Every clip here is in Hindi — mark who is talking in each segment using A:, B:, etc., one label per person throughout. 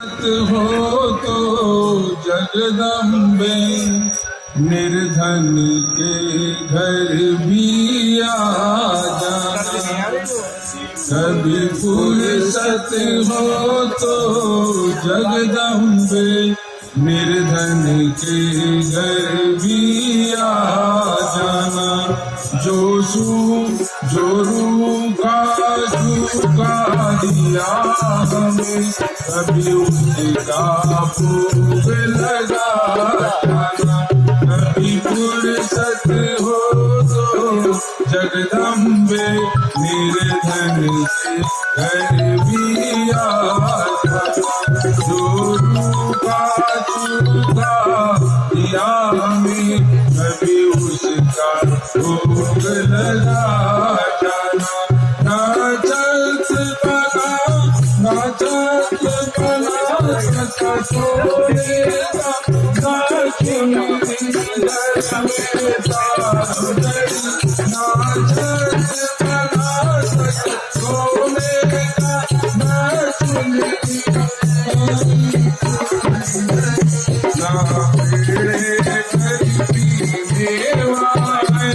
A: हो तो जगदम्बे निर्धन के घर भी आ जाना। कभी फुर्सत हो तो जगदम्बे निर्धन के घर भी आ जाना। जो रूखा झुका दिया हमें कभी उसका भोग लगा जाना। कभी फुर्सत हो तो जगदम्बे निर्धन के घर भी आ जाना। जो रूखा झुका दिया हमें कभी उसका भोग लगा जाना। नाचत बना सका छोड़ेगा नाचुन नाचत बना सका छोड़ेगा नाचुन ना पेड़े गरीबी मेवा है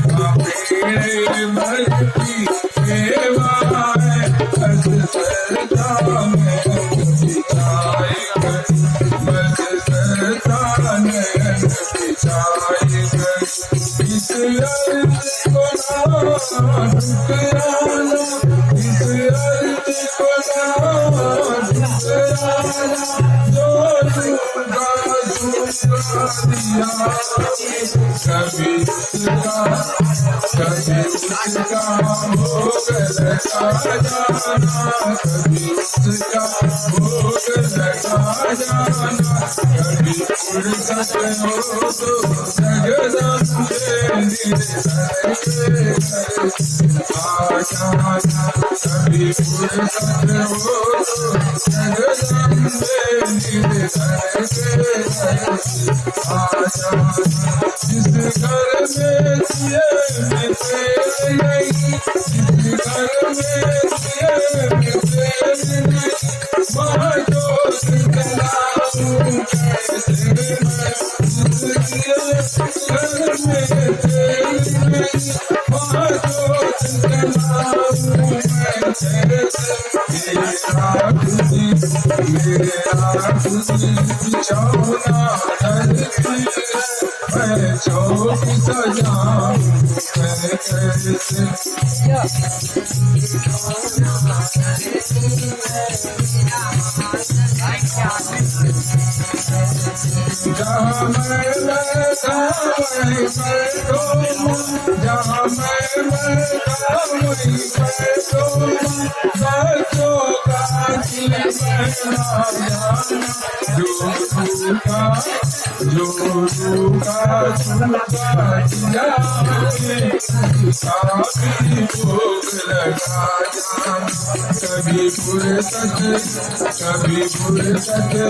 A: ना पेड़े मरती मेवा है। बस सरदा में बिछाए बस सरदा में बिछाए इस अर्ज को ना ठुकराना। इस अर्ज को ना ठुकराना। जो झूठा दिया कभी उसका भोग लगा जाना। कभी उसका भोग लगा जाना। कभी फुर्सत हो तो जगदम्बे निर्धन के घर आ जाना। कभी फुर्सत हो तो जगदम्बे निर्धन के घर आ जाना। जिस घर में दिए तेरे नहीं जिस घर में दिए तेरे नहीं वहाँ दोस्त कलाऊं कैसे मैं। जिस घर में तेरे नहीं वहाँ दोस्त कलाऊं मैं कैसे। मेरा खुशी बिछौना धरती मैं चौक सजाऊं मैं कैसे। जहाँ मैं बैठा वहीं बैठो जहाँ मैं बैठा वहीं बैठो बच्चों का दिल बहला जाना। जो रूखा झुका दिया हमें उसका भी भोग लगा जाना। कभी फुर्सत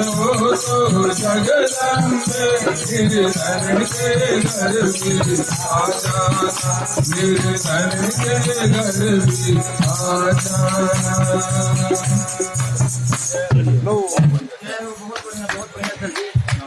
A: हो तो जगदम्बे निर्धन के घर भी आ जाना। निर्धन के घर भी आ जाना।